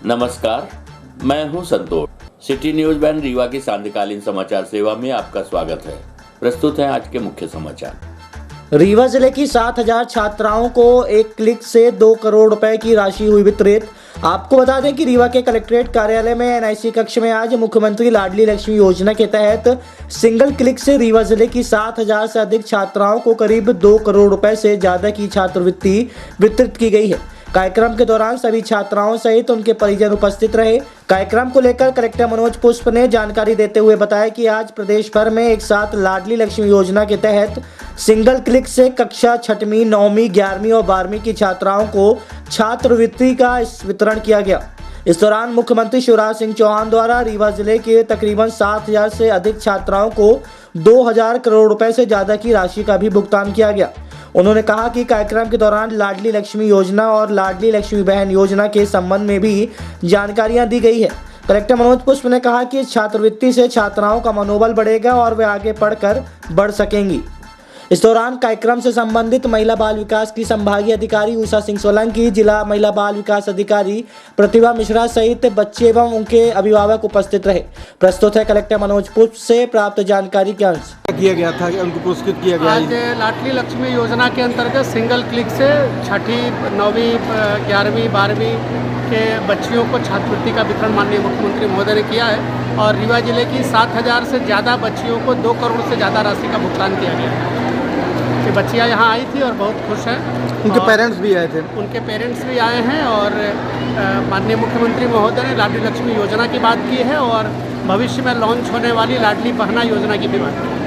नमस्कार, मैं हूं संतोष। सिटी न्यूज बैंड रीवा की सांध्यकालीन समाचार सेवा में आपका स्वागत है। प्रस्तुत है आज के मुख्य समाचार। रीवा जिले की 7,000 छात्राओं को एक क्लिक से 2 करोड़ रुपए की राशि हुई वितरित। आपको बता दें कि रीवा के कलेक्ट्रेट कार्यालय में एनआईसी कक्ष में आज मुख्यमंत्री लाडली लक्ष्मी योजना के तहत सिंगल क्लिक से रीवा जिले की 7,000 से अधिक छात्राओं को करीब 2 करोड़ रुपए से ज्यादा की छात्रवृत्ति वितरित की गई है। कार्यक्रम के दौरान सभी छात्राओं सहित उनके परिजन उपस्थित रहे। कार्यक्रम को लेकर कलेक्टर मनोज पुष्प ने जानकारी देते हुए बताया कि आज प्रदेश भर में एक साथ लाडली लक्ष्मी योजना के तहत सिंगल क्लिक से कक्षा 6वीं, 9वीं, 11वीं और 12वीं की छात्राओं को छात्रवृत्ति का वितरण किया गया। इस दौरान मुख्यमंत्री शिवराज सिंह चौहान द्वारा रीवा जिले के तकरीबन 7,000 से अधिक छात्राओं को 2,000 करोड़ रुपए से ज्यादा की राशि का भी भुगतान किया गया। उन्होंने कहा कि कार्यक्रम के दौरान लाडली लक्ष्मी योजना और लाडली लक्ष्मी बहन योजना के संबंध में भी जानकारियां दी गई है। कलेक्टर मनोज पुष्प ने कहा कि छात्रवृत्ति से छात्राओं का मनोबल बढ़ेगा और वे आगे पढ़कर बढ़ सकेंगी। इस दौरान कार्यक्रम से संबंधित महिला बाल विकास की संभागीय अधिकारी उषा सिंह सोलंकी, जिला महिला बाल विकास अधिकारी प्रतिभा मिश्रा सहित बच्चे एवं उनके अभिभावक उपस्थित रहे। प्रस्तुत है कलेक्टर मनोज पुष्प से प्राप्त जानकारी के अंश। किया गया था कि उनको पुरस्कृत किया गया। आज लाडली लक्ष्मी योजना के अंतर्गत सिंगल क्लिक से 6वीं, 9वीं, 11वीं, 12वीं के बच्चियों को छात्रवृत्ति का वितरण माननीय मुख्यमंत्री महोदय ने किया है और रीवा जिले की 7,000 से ज़्यादा बच्चियों को 2 करोड़ से ज़्यादा राशि का भुगतान किया गया है। ये बच्चियाँ यहाँ आई थी और बहुत खुश हैं। उनके पेरेंट्स भी आए थे। उनके पेरेंट्स भी आए हैं और माननीय मुख्यमंत्री महोदय ने लाडली लक्ष्मी योजना की बात की है और भविष्य में लॉन्च होने वाली लाडली बहना योजना की भी बात की है।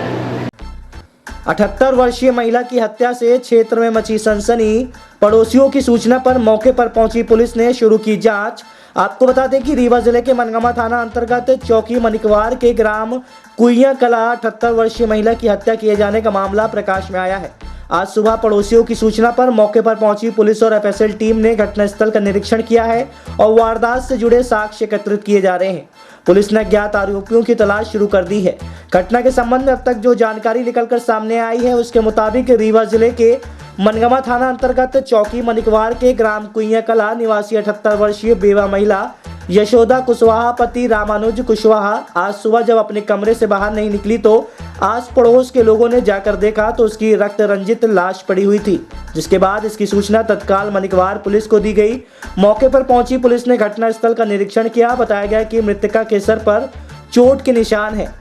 78 वर्षीय महिला की हत्या से क्षेत्र में मची सनसनी। पड़ोसियों की सूचना पर मौके पर पहुंची पुलिस ने शुरू की जांच। आपको बता दें कि रीवा जिले के मनगामा थाना अंतर्गत चौकी मनिकवार के ग्राम कुइया कला 78 वर्षीय महिला की हत्या किए जाने का मामला प्रकाश में आया है। आज सुबह पड़ोसियों की सूचना पर मौके पर पहुंची पुलिस और एफएसएल टीम ने घटनास्थल का निरीक्षण किया है और वारदात से जुड़े साक्ष्य एकत्रित किए जा रहे हैं। पुलिस ने अज्ञात आरोपियों की तलाश शुरू कर दी है। घटना के संबंध में अब तक जो जानकारी निकलकर सामने आई है उसके मुताबिक रीवा जिले के मनगामा थाना अंतर्गत चौकी मनिकवार के ग्राम कुइया कला निवासी 78 वर्षीय बेवा महिला यशोदा कुशवाहा पति रामानुज कुशवाहा आज सुबह जब अपने कमरे से बाहर नहीं निकली तो आस पड़ोस के लोगों ने जाकर देखा तो उसकी रक्त रंजित लाश पड़ी हुई थी, जिसके बाद इसकी सूचना तत्काल मनिकवार पुलिस को दी गई। मौके पर पहुंची पुलिस ने घटनास्थल का निरीक्षण किया। बताया गया कि मृतका के सर पर चोट के निशान है।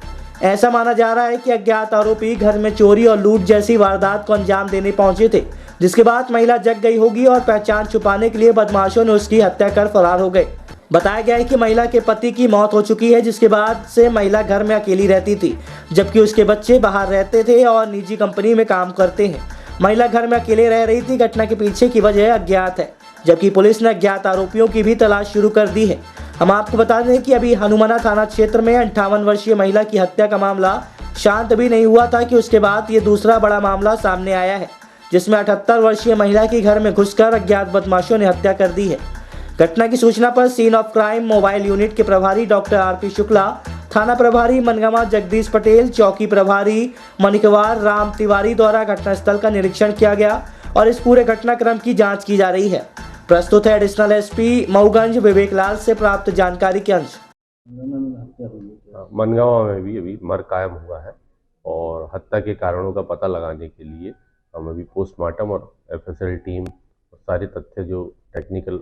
ऐसा माना जा रहा है कि अज्ञात आरोपी घर में चोरी और लूट जैसी वारदात को अंजाम देने पहुंचे थे, जिसके बाद महिला जग गई होगी और पहचान छुपाने के लिए बदमाशों ने उसकी हत्या कर फरार हो गए। बताया गया है कि महिला के पति की मौत हो चुकी है, जिसके बाद से महिला घर में अकेली रहती थी, जबकि उसके बच्चे बाहर रहते थे और निजी कंपनी में काम करते हैं। महिला घर में अकेले रह रही थी। घटना के पीछे की वजह अज्ञात है, जबकि पुलिस ने अज्ञात आरोपियों की भी तलाश शुरू कर दी है। हम आपको बता दें कि अभी हनुमाना थाना क्षेत्र में 58 वर्षीय महिला की हत्या का मामला शांत भी नहीं हुआ था कि उसके बाद ये दूसरा बड़ा मामला सामने आया है, जिसमें 78 वर्षीय महिला की घर में घुसकर अज्ञात बदमाशों ने हत्या कर दी है। घटना की सूचना पर scene of crime mobile unit के प्रभारी डॉक्टर आरपी शुक्ला, थाना प्रभारी मनगामा जगदीश पटेल, चौकी प्रभारी मनिकवार राम तिवारी द्वारा घटनास्थल का निरीक्षण किया गया और इस पूरे घटनाक्रम की जांच की जा रही है। प्रस्तुत है एडिशनल एसपी मऊगंज विवेक लाल से प्राप्त जानकारी के अंश। मनगामा में भी अभी मर कायम हुआ है और हत्या के कारणों का पता लगाने के लिए हम अभी पोस्टमार्टम और एफएसएल टीम और सारे तथ्य जो टेक्निकल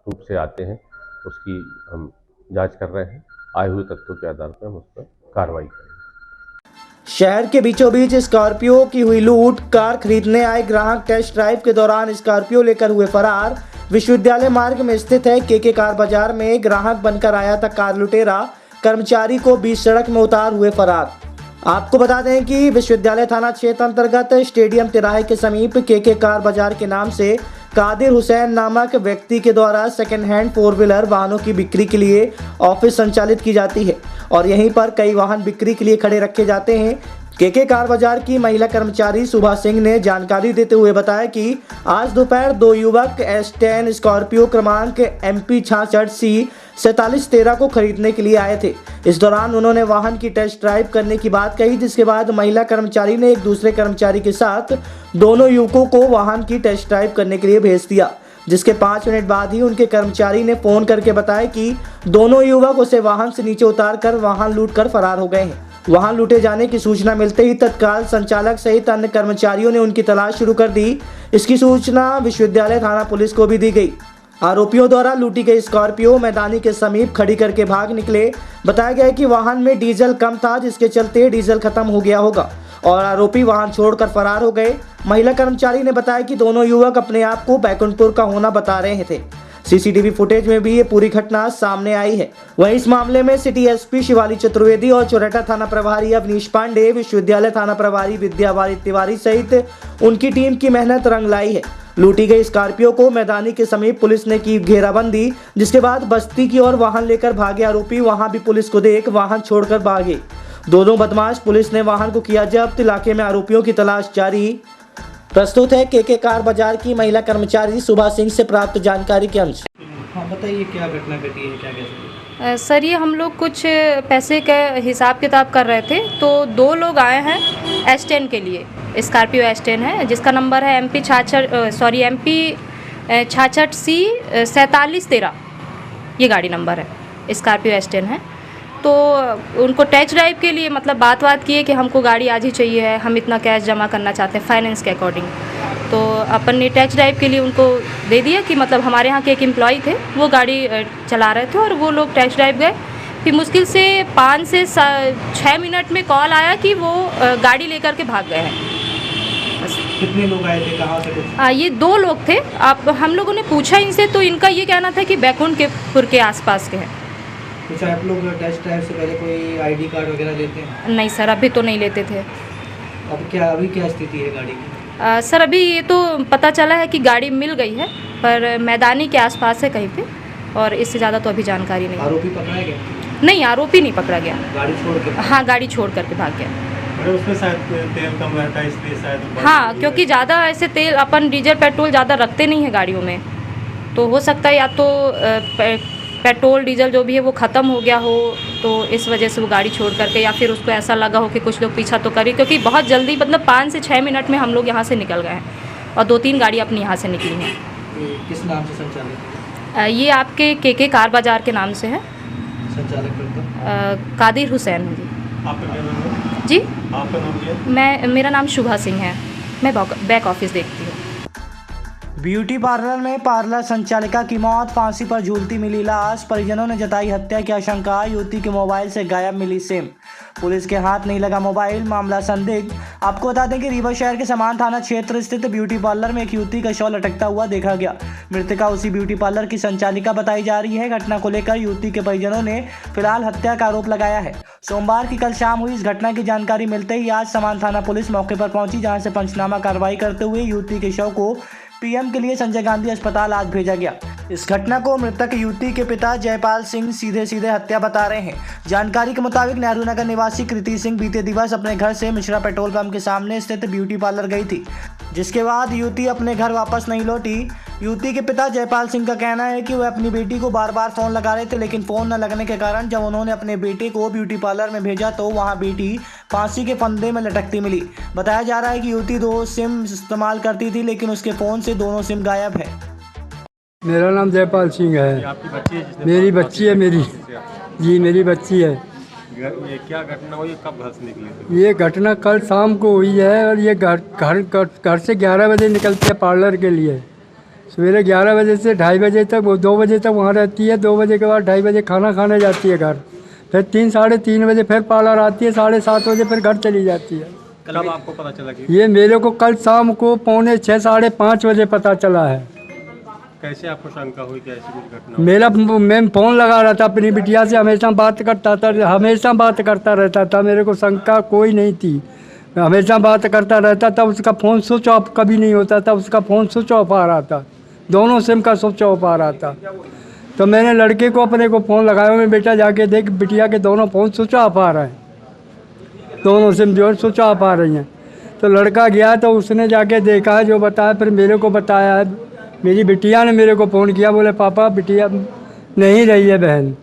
रूप से आते हैं उसकी हम जांच कर रहे हैं। आए हुए तथ्यों के आधार पर हम उस पर कार्रवाई करेंगे। शहर के बीचों बीच स्कॉर्पियो की हुई लूट। कार खरीदने आए ग्राहक टेस्ट ड्राइव के दौरान स्कॉर्पियो लेकर हुए फरार। विश्वविद्यालय मार्ग में स्थित है केके कार बाजार में ग्राहक बनकर आया था कार लुटेरा, कर्मचारी को बीच सड़क में उतार हुए फरार। आपको बता दें कि विश्वविद्यालय थाना क्षेत्र अंतर्गत स्टेडियम तिराहे के समीप केके कार बाजार के नाम से कादिर हुसैन नामक व्यक्ति के द्वारा सेकंड हैंड 4 व्हीलर वाहनों की बिक्री के लिए ऑफिस संचालित की जाती है और यहीं पर कई वाहन बिक्री के लिए खड़े रखे जाते हैं। केके कार बाजार की महिला कर्मचारी सुभा सिंह ने जानकारी देते हुए बताया कि आज दोपहर 2 युवक S10 स्कॉर्पियो क्रमांक MP 66C 4713 को खरीदने के लिए आए थे। इस दौरान उन्होंने वाहन की टेस्ट ड्राइव करने की बात कही, जिसके बाद महिला कर्मचारी ने एक दूसरे कर्मचारी के साथ दोनों युवकों को वाहन की टेस्ट ड्राइव करने के लिए भेज दिया। जिसके 5 मिनट बाद ही उनके कर्मचारी ने फोन करके बताया कि दोनों युवक उसे वाहन से नीचे उतारकर वाहन लूटकर फरार हो गए हैं। वाहन लूटे जाने की सूचना मिलते ही तत्काल संचालक सहित अन्य कर्मचारियों ने उनकी तलाश शुरू कर दी। इसकी सूचना विश्वविद्यालय थाना पुलिस को भी दी गई। आरोपियों द्वारा लूटी गई स्कॉर्पियो मैदानी के समीप खड़ी करके भाग निकले। बताया गया है कि वाहन में डीजल कम था, जिसके चलते डीजल खत्म हो गया होगा और आरोपी वाहन छोड़कर फरार हो गए। महिला कर्मचारी ने बताया कि दोनों युवक अपने आप को बैकुंठपुर का होना बता रहे थे। सीसीटीवी फुटेज में भी ये पूरी घटना सामने आई है। वहीं इस मामले में सिटी एसपी शिवाली चतुर्वेदी और चौराटा थाना प्रभारी अवनीश पांडे, विश्वविद्यालय थाना प्रभारी विद्यावारी तिवारी सहित उनकी टीम की मेहनत रंग लाई है। लूटी गई स्कॉर्पियो को मैदानी के समीप पुलिस ने की घेराबंदी, जिसके बाद बस्ती की ओर वाहन लेकर भागे आरोपी वहां भी पुलिस को देख वाहन छोड़कर भागे। दोनों बदमाश पुलिस ने वाहन को किया जब्त। इलाके में आरोपियों की तलाश जारी। प्रस्तुत है के कार बाजार की महिला कर्मचारी सुभा सिंह से प्राप्त जानकारी के अनुसार। हाँ बताइए क्या घटना घटी है, क्या कैसे? सर ये हम लोग कुछ पैसे का हिसाब किताब कर रहे थे तो 2 लोग आए हैं S10 के लिए। स्कॉर्पियो S10 है जिसका नंबर है MP 66C 4713, ये गाड़ी नंबर है, स्कॉर्पियो S10 है। तो उनको टेस्ट ड्राइव के लिए मतलब बात किए कि हमको गाड़ी आज ही चाहिए है, हम इतना कैश जमा करना चाहते हैं फाइनेंस के अकॉर्डिंग। तो अपन ने टेस्ट ड्राइव के लिए उनको दे दिया कि मतलब हमारे यहाँ के एक एम्प्लॉय थे, वो गाड़ी चला रहे थे और वो लोग टेस्ट ड्राइव गए। फिर मुश्किल से 5 से 6 मिनट में कॉल आया कि वो गाड़ी लेकर के भाग गए हैं। कितने लोग आए थे, कहाँ से? ये 2 लोग थे। आप हम लोगों ने पूछा इनसे तो इनका ये कहना था कि बैकुंठपुर के आसपास के हैं। कुछ आप लोग टेस्ट ड्राइव से पहले कोई ID कार्ड वगैरह लेते हैं? नहीं सर, अभी तो नहीं लेते थे। अभी क्या स्थिति है गाड़ी की? सर अभी ये तो पता चला है कि गाड़ी मिल गई है पर मैदानी के आसपास है कहीं पे, और इससे ज़्यादा तो अभी जानकारी नहीं। आरोपी पकड़ा गया? नहीं, आरोपी नहीं पकड़ा गया। गाड़ी छोड़ के? हाँ, गाड़ी छोड़ करके भाग गया। अरे उसमें शायद तेल कम रहता है इसलिए शायद। हाँ, क्योंकि ज़्यादा ऐसे तेल अपन डीजल पेट्रोल ज़्यादा रखते नहीं है गाड़ियों में, तो हो सकता है या तो पेट्रोल डीजल जो भी है वो ख़त्म हो गया हो, तो इस वजह से वो गाड़ी छोड़ करके, या फिर उसको ऐसा लगा हो कि कुछ लोग पीछा तो करें, क्योंकि बहुत जल्दी मतलब 5 से 6 मिनट में हम लोग यहाँ से निकल गए हैं और 2-3 गाड़ी अपनी यहाँ से निकली हैं। किस नाम से संचालित? ये आपके के कार बाजार के नाम से है। संचालक कादिर हुसैन है जी। आपका क्या नाम है? जी आपका नाम क्या है? मेरा नाम शुभा सिंह है, मैं बैक ऑफिस देखती हूँ। ब्यूटी पार्लर में पार्लर संचालिका की मौत, फांसी पर झूलती मिली लाश, परिजनों ने जताई हत्या की आशंका, युवती के मोबाइल से गायब मिली सिम, पुलिस के हाथ नहीं लगा मोबाइल, मामला संदिग्ध। आपको बता दें कि रीवा शहर के समान थाना क्षेत्र स्थित ब्यूटी पार्लर में एक युवती का शव लटकता हुआ देखा गया। मृतका उसी ब्यूटी पार्लर की संचालिका बताई जा रही है। घटना को लेकर युवती के परिजनों ने फिलहाल हत्या का आरोप लगाया है। सोमवार की कल शाम हुई इस घटना की जानकारी मिलते ही आज समान थाना पुलिस मौके पर पहुंची, जहां से पंचनामा कार्रवाई करते हुए युवती के शव को पीएम के लिए संजय गांधी अस्पताल आज भेजा गया। इस घटना को मृतक युवती के पिता जयपाल सिंह सीधे हत्या बता रहे हैं। जानकारी के मुताबिक नेहरू नगर निवासी कृति सिंह बीते दिवस अपने घर से मिश्रा पेट्रोल पंप के सामने स्थित ब्यूटी पार्लर गई थी, जिसके बाद युवती अपने घर वापस नहीं लौटी। युवती के पिता जयपाल सिंह का कहना है कि वह अपनी बेटी को बार बार फोन लगा रहे थे, लेकिन फोन न लगने के कारण जब उन्होंने अपने बेटे को ब्यूटी पार्लर में भेजा तो वहां बेटी फांसी के फंदे में लटकती मिली। बताया जा रहा है कि युवती 2 सिम इस्तेमाल करती थी, लेकिन उसके फोन से दोनों सिम गायब है। मेरा नाम जयपाल सिंह है। आपकी बच्ची है जिसने मेरी बच्ची है मेरी जी मेरी बच्ची है। ये क्या घटना हुई, कब घर से निकले थे? ये घटना कल शाम को हुई है और ये घर से 11 बजे निकलती है पार्लर के लिए। सवेरे 11 बजे से 2:30 बजे तक, वो 2 बजे तक वहाँ रहती है। 2 बजे के बाद 2:30 बजे खाना खाने जाती है घर, फिर 3 साढ़े 3 बजे फिर पार्लर आती है, 7:30 बजे फिर घर चली जाती है। कब आपको पता चला कि ये मेरे को कल शाम को 4:45 साढ़े 5 बजे पता चला है। कैसे आपको शंका हुई कि ऐसी कुछ घटना? मैं फ़ोन लगा रहा था अपनी बिटिया से, हमेशा बात करता रहता था। मेरे को शंका कोई नहीं थी, मैं हमेशा बात करता रहता था। उसका फ़ोन स्विच ऑफ कभी नहीं होता था, उसका फ़ोन स्विच ऑफ आ रहा था, दोनों सिम का स्विच ऑफ आ रहा था। तो मैंने लड़के को अपने को फ़ोन लगाया, मैं बेटा जाके देख बिटिया के दोनों फ़ोन स्विच ऑफ आ रहे हैं, दोनों सिम जो है स्विच ऑफ आ रही हैं। तो लड़का गया तो उसने जाके देखा है, जो बताया फिर मेरे को बताया है। मेरी बिटिया ने मेरे को फ़ोन किया, बोले पापा बिटिया नहीं रही है, बहन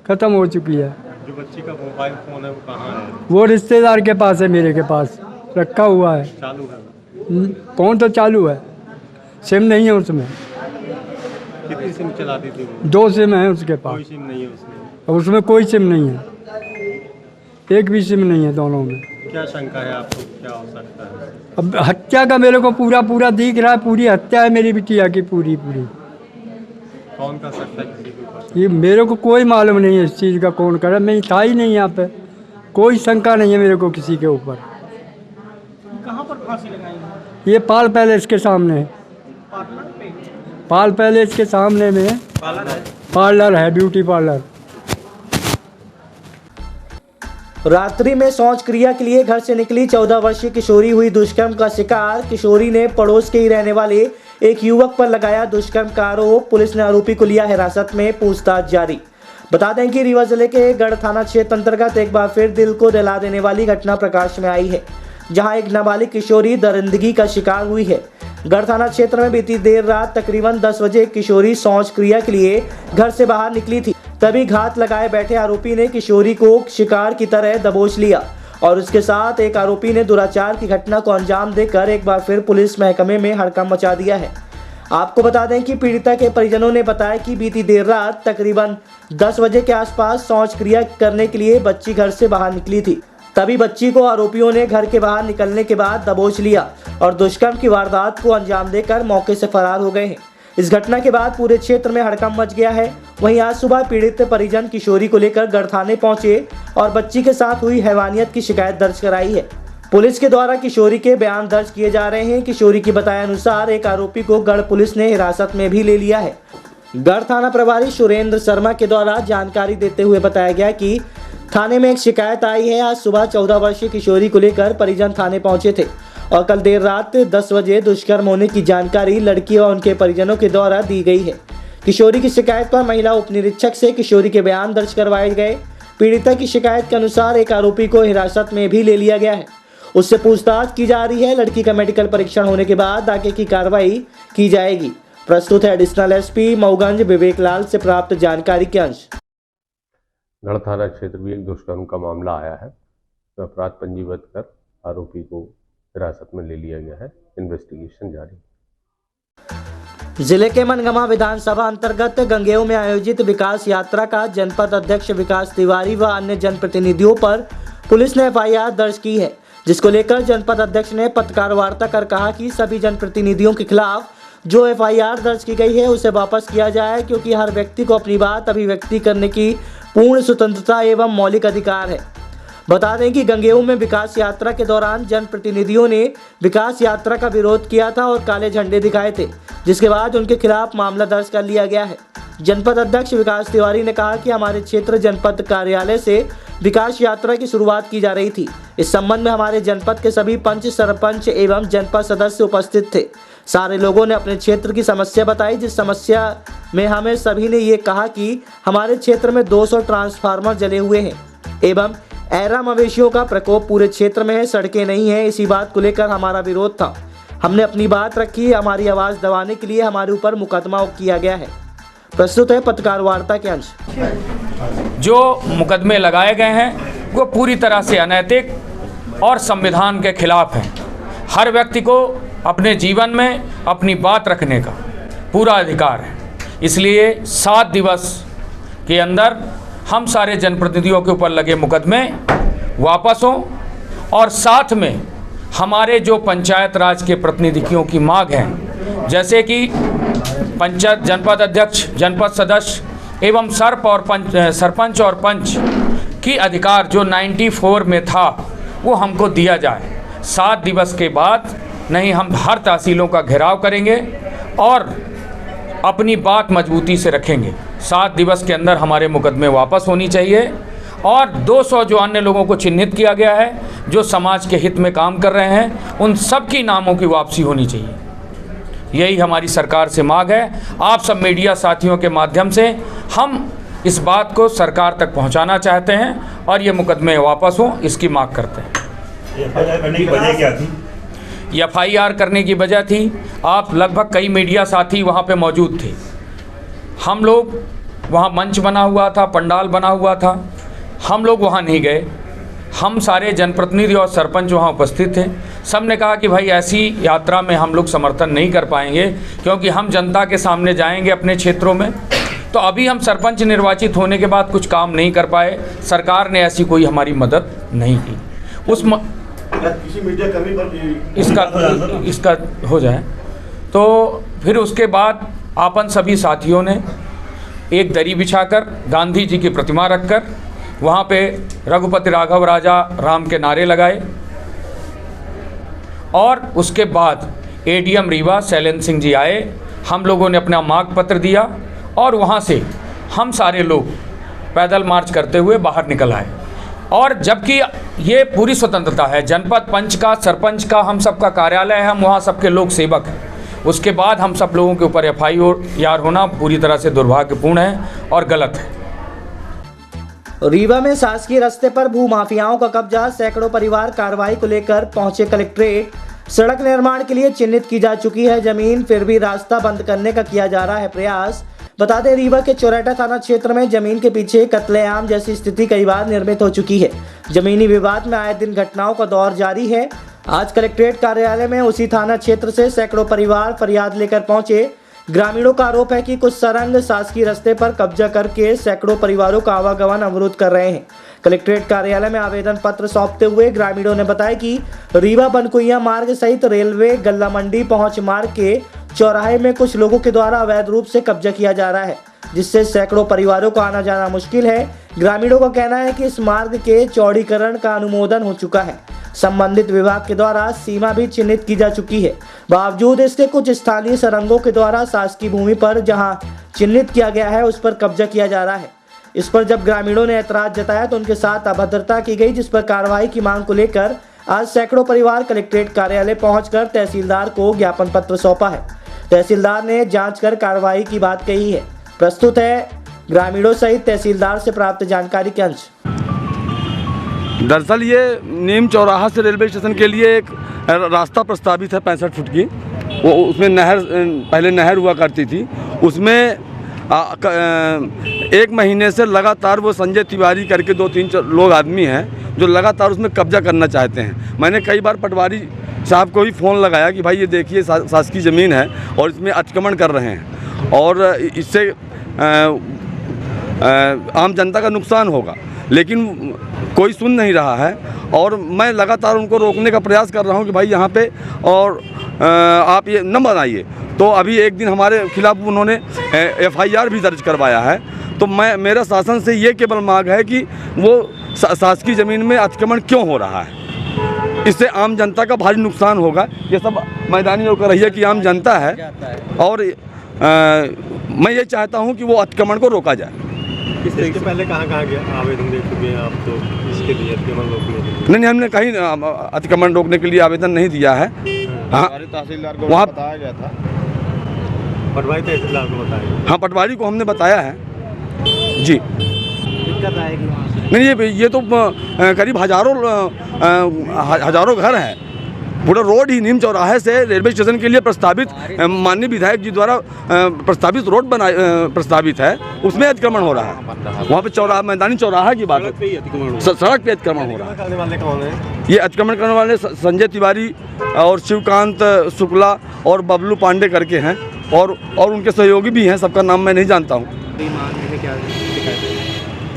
ख़त्म हो चुकी है। जो बच्ची का मोबाइल फ़ोन है वो कहाँ है? वो रिश्तेदार के पास है, मेरे के पास रखा हुआ है। चालू है? फ़ोन तो चालू है, सिम नहीं है उसमें। कितनी सिम चलाती थी वो? 2 सिम है उसके कोई पास, सिम नहीं है उसमें। और उसमें कोई सिम नहीं है, एक भी सिम नहीं है दोनों में। क्या शंका है आपको, क्या हो सकता है? अब हत्या का मेरे को पूरा दिख रहा है, पूरी हत्या है मेरी बिटिया की पूरी। कौन कर सकता है किसी के ऊपर? ये मेरे को कोई मालूम नहीं है इस चीज़ का, कौन करे, मैं था ही नहीं यहाँ पे, कोई शंका नहीं है मेरे को किसी के ऊपर। कहाँ पर फांसी लगाई? ये पाल पैलेस के सामने, पाल पैलेस के सामने में पार्लर है, ब्यूटी पार्लर। रात्रि में शौच क्रिया के लिए घर से निकली 14 वर्षीय किशोरी हुई दुष्कर्म का शिकार। किशोरी ने पड़ोस के ही रहने वाले एक युवक पर लगाया दुष्कर्म का आरोप। पुलिस ने आरोपी को लिया हिरासत में, पूछताछ जारी। बता दें कि रीवा जिले के गढ़ थाना क्षेत्र अंतर्गत एक बार फिर दिल को दहला देने वाली घटना प्रकाश में आई है, जहां एक नाबालिग किशोरी दरिंदगी का शिकार हुई है। गढ़ थाना क्षेत्र में बीती देर रात तकरीबन 10 बजे किशोरी शौच क्रिया के लिए घर से बाहर निकली थी। तभी घात लगाए बैठे आरोपी ने किशोरी को शिकार की तरह दबोच लिया और उसके साथ एक आरोपी ने दुराचार की घटना को अंजाम देकर एक बार फिर पुलिस महकमे में हड़कंप मचा दिया है। आपको बता दें कि पीड़िता के परिजनों ने बताया कि बीती देर रात तकरीबन 10 बजे के आसपास शौच क्रिया करने के लिए बच्ची घर से बाहर निकली थी। तभी बच्ची को आरोपियों ने घर के बाहर निकलने के बाद दबोच लिया और दुष्कर्म की वारदात को अंजाम देकर मौके से फरार हो गए हैं। इस घटना के बाद पूरे क्षेत्र में हड़कंप मच गया है। वहीं आज सुबह पीड़ित परिजन किशोरी को लेकर गढ़ थाने पहुंचे और बच्ची के साथ हुई हैवानियत की शिकायत दर्ज कराई है। पुलिस के द्वारा किशोरी के बयान दर्ज किए जा रहे हैं। किशोरी की बताए अनुसार एक आरोपी को गढ़ पुलिस ने हिरासत में भी ले लिया है। गढ़ थाना प्रभारी सुरेंद्र शर्मा के द्वारा जानकारी देते हुए बताया गया कि थाने में एक शिकायत आई है। आज सुबह 14 वर्षीय किशोरी को लेकर परिजन थाने पहुंचे थे और कल देर रात 10 बजे दुष्कर्म होने की जानकारी लड़की और उनके परिजनों के द्वारा दी गई है। किशोरी की शिकायत पर महिला उप निरीक्षक से किशोरी के बयान दर्ज करवाए गए। पीड़िता की शिकायत के अनुसार एक आरोपी को हिरासत में भी ले लिया गया है, उससे पूछताछ की जा रही है। लड़की का मेडिकल परीक्षण होने के बाद आगे की कार्रवाई की जाएगी। प्रस्तुत है एडिशनल एसपी मऊगंज विवेक लाल से प्राप्त जानकारी के अंश। गढ़ थाना क्षेत्र में एक दुष्कर्म का मामला आया है, तो अपराध पंजीबद्ध कर आरोपी को हिरासत में ले लिया गया है। इन्वेस्टिगेशन जारी। जिले के मनगमा विधानसभा अंतर्गत गंगेऊ में आयोजित विकास यात्रा का जनपद अध्यक्ष विकास तिवारी व अन्य जनप्रतिनिधियों पर पुलिस ने एफआईआर दर्ज की है, जिसको लेकर जनपद अध्यक्ष ने पत्रकार वार्ता कर कहा कि सभी जनप्रतिनिधियों के खिलाफ जो एफआईआर दर्ज की गई है उसे वापस किया जाए, क्योंकि हर व्यक्ति को अपनी बात अभिव्यक्ति करने की पूर्ण स्वतंत्रता एवं मौलिक अधिकार है। बता दें कि गंगेऊ में विकास यात्रा के दौरान जनप्रतिनिधियों ने विकास यात्रा का विरोध किया था और काले झंडे दिखाए थे, जिसके बाद उनके खिलाफ मामला दर्ज कर लिया गया है। जनपद अध्यक्ष विकास तिवारी ने कहा कि हमारे क्षेत्र जनपद कार्यालय से विकास यात्रा की शुरुआत की जा रही थी। इस संबंध में हमारे जनपद के सभी पंच, सरपंच एवं जनपद सदस्य उपस्थित थे। सारे लोगों ने अपने क्षेत्र की समस्या बताई, जिस समस्या में हमें सभी ने ये कहा कि हमारे क्षेत्र में 200 ट्रांसफार्मर जले हुए हैं एवं ऐरा मवेशियों का प्रकोप पूरे क्षेत्र में है, सड़कें नहीं है। इसी बात को लेकर हमारा विरोध था। हमने अपनी बात रखी, हमारी आवाज़ दबाने के लिए हमारे ऊपर मुकदमा किया गया है। प्रस्तुत है पत्रकार वार्ता के अंश। जो मुकदमे लगाए गए हैं वो पूरी तरह से अनैतिक और संविधान के खिलाफ हैं। हर व्यक्ति को अपने जीवन में अपनी बात रखने का पूरा अधिकार है। इसलिए 7 दिवस के अंदर हम सारे जनप्रतिनिधियों के ऊपर लगे मुकदमे वापस हों और साथ में हमारे जो पंचायत राज के प्रतिनिधियों की मांग है, जैसे कि पंचायत जनपद अध्यक्ष, जनपद सदस्य एवं सरपंच और पंच की अधिकार जो 94 में था वो हमको दिया जाए। 7 दिवस के बाद नहीं हम हर तहसीलों का घेराव करेंगे और अपनी बात मजबूती से रखेंगे। 7 दिवस के अंदर हमारे मुकदमे वापस होनी चाहिए और 200 जो अन्य लोगों को चिन्हित किया गया है जो समाज के हित में काम कर रहे हैं, उन सब की नामों की वापसी होनी चाहिए। यही हमारी सरकार से मांग है। आप सब मीडिया साथियों के माध्यम से हम इस बात को सरकार तक पहुंचाना चाहते हैं और ये मुकदमे वापस हों, इसकी मांग करते हैं। एफआईआर करने की वजह क्या थी? एफआईआर करने की वजह थी, आप लगभग कई मीडिया साथी वहाँ पे मौजूद थे। हम लोग वहाँ मंच बना हुआ था, पंडाल बना हुआ था, हम लोग वहाँ नहीं गए। हम सारे जनप्रतिनिधि और सरपंच वहाँ उपस्थित थे। सब ने कहा कि भाई ऐसी यात्रा में हम लोग समर्थन नहीं कर पाएंगे, क्योंकि हम जनता के सामने जाएंगे अपने क्षेत्रों में। तो अभी हम सरपंच निर्वाचित होने के बाद कुछ काम नहीं कर पाए, सरकार ने ऐसी कोई हमारी मदद नहीं की। किसी मीडिया कर्मी पर इसका हो जाए तो फिर उसके बाद आपन सभी साथियों ने एक दरी बिछाकर गांधी जी की प्रतिमा रखकर वहाँ पे रघुपति राघव राजा राम के नारे लगाए, और उसके बाद एडीएम रीवा शैलेंद्र सिंह जी आए, हम लोगों ने अपना मांग पत्र दिया और वहाँ से हम सारे लोग पैदल मार्च करते हुए बाहर निकल आए। और जबकि ये पूरी स्वतंत्रता है, जनपद पंच का, सरपंच का, हम सबका कार्यालय है, हम वहाँ सबके लोक सेवक हैं, उसके बाद हम सब लोगों के ऊपर FIR होना पूरी तरह से दुर्भाग्यपूर्ण है और गलत है। रीवा में शासकीय रास्ते पर भू माफियाओं का कब्जा, सैकड़ों परिवार कार्रवाई को लेकर पहुंचे कलेक्ट्रेट। सड़क निर्माण के लिए चिन्हित की जा चुकी है जमीन, फिर भी रास्ता बंद करने का किया जा रहा है प्रयास। बता दें, रीवा के चौराटा थाना क्षेत्र में जमीन के पीछे कत्लेआम जैसी स्थिति कई बार निर्मित हो चुकी है। जमीनी विवाद में आए दिन घटनाओं का दौर जारी है। आज कलेक्ट्रेट कार्यालय में उसी थाना क्षेत्र से सैकड़ों परिवार फरियाद लेकर पहुंचे। ग्रामीणों का आरोप है कि कुछ सरंग शासकीय रास्ते पर कब्जा करके सैकड़ों परिवारों का आवागमन अवरुद्ध कर रहे हैं। कलेक्ट्रेट कार्यालय में आवेदन पत्र सौंपते हुए ग्रामीणों ने बताया कि रीवा बनकुइया मार्ग सहित रेलवे गल्ला मंडी पहुंच मार्ग के चौराहे में कुछ लोगों के द्वारा अवैध रूप से कब्जा किया जा रहा है, जिससे सैकड़ों परिवारों को आना जाना मुश्किल है। ग्रामीणों का कहना है कि इस मार्ग के चौड़ीकरण का अनुमोदन हो चुका है, संबंधित विभाग के द्वारा सीमा भी चिन्हित की जा चुकी है। बावजूद इसके कुछ स्थानीय सरंगों के द्वारा शासकीय भूमि पर जहां चिन्हित किया गया है उस पर कब्जा किया जा रहा है। इस पर जब ग्रामीणों ने ऐतराज जताया तो उनके साथ अभद्रता की गई, जिस पर कार्रवाई की मांग को लेकर आज सैकड़ों परिवार कलेक्ट्रेट कार्यालय पहुंचकर तहसीलदार को ज्ञापन पत्र सौंपा है। तहसीलदार ने जांच कर कार्रवाई की बात कही है। प्रस्तुत है ग्रामीणों सहित तहसीलदार से प्राप्त जानकारी के अंश। दरअसल ये नीम चौराहा से रेलवे स्टेशन के लिए एक रास्ता प्रस्तावित है 65 फुट की। वो उसमें पहले नहर हुआ करती थी, उसमें 1 महीने से लगातार वो संजय तिवारी करके 2-3 लोग आदमी हैं जो लगातार उसमें कब्जा करना चाहते हैं। मैंने कई बार पटवारी साहब को भी फ़ोन लगाया कि भाई ये देखिए शासकीय ज़मीन है और इसमें अतिक्रमण कर रहे हैं और इससे आम जनता का नुकसान होगा, लेकिन कोई सुन नहीं रहा है। और मैं लगातार उनको रोकने का प्रयास कर रहा हूं कि भाई यहाँ पे और आप ये न बनाइए। तो अभी एक दिन हमारे खिलाफ उन्होंने FIR भी दर्ज करवाया है। तो मेरा शासन से ये केवल मांग है कि वो शासकीय ज़मीन में अतिक्रमण क्यों हो रहा है, इससे आम जनता का भारी नुकसान होगा। ये सब मैदानी लोग कर रही है कि आम जनता है, और मैं ये चाहता हूँ कि वो अतिक्रमण को रोका जाए। इसके पहले कहाँ आवेदन दे चुके हैं आप? तो इसके लिए अतिक्रमण रोकने के लिए? नहीं, हमने कहीं अतिक्रमण रोकने के लिए आवेदन नहीं दिया है। हाँ, तहसीलदार को वहाँ बताया गया था, पटवारी तहसीलदार को बताया। हाँ, पटवारी को हमने बताया है जी। दिक्कत आएगी वहाँ से? नहीं, ये तो करीब हजारों घर हैं। पूरा रोड ही नीम चौराहे से रेलवे स्टेशन के लिए प्रस्तावित माननीय विधायक जी द्वारा प्रस्तावित रोड प्रस्तावित है, उसमें अतिक्रमण हो रहा है। वहाँ पे चौराहा, मैदानी चौराहा की बात है, सड़क पे अतिक्रमण हो रहा है। करने वाले कौन है? ये अतिक्रमण करने वाले संजय तिवारी और शिवकांत शुक्ला और बबलू पांडे करके हैं, और उनके सहयोगी भी हैं, सबका नाम मैं नहीं जानता हूँ।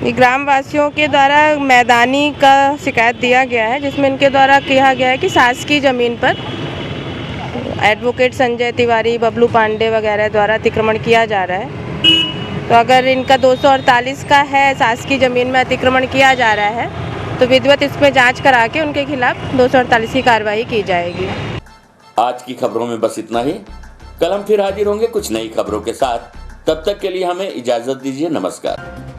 ग्राम वासियों के द्वारा मैदानी का शिकायत दिया गया है, जिसमें इनके द्वारा कहा गया है कि शासकीय ज़मीन पर एडवोकेट संजय तिवारी, बबलू पांडे वगैरह द्वारा अतिक्रमण किया जा रहा है। तो अगर इनका 248 का है, शासकीय ज़मीन में अतिक्रमण किया जा रहा है, तो विधिवत इसमें जांच करा के उनके खिलाफ 248 की कार्रवाई की जाएगी। आज की खबरों में बस इतना ही। कल हम फिर हाजिर होंगे कुछ नई खबरों के साथ। तब तक के लिए हमें इजाजत दीजिए। नमस्कार।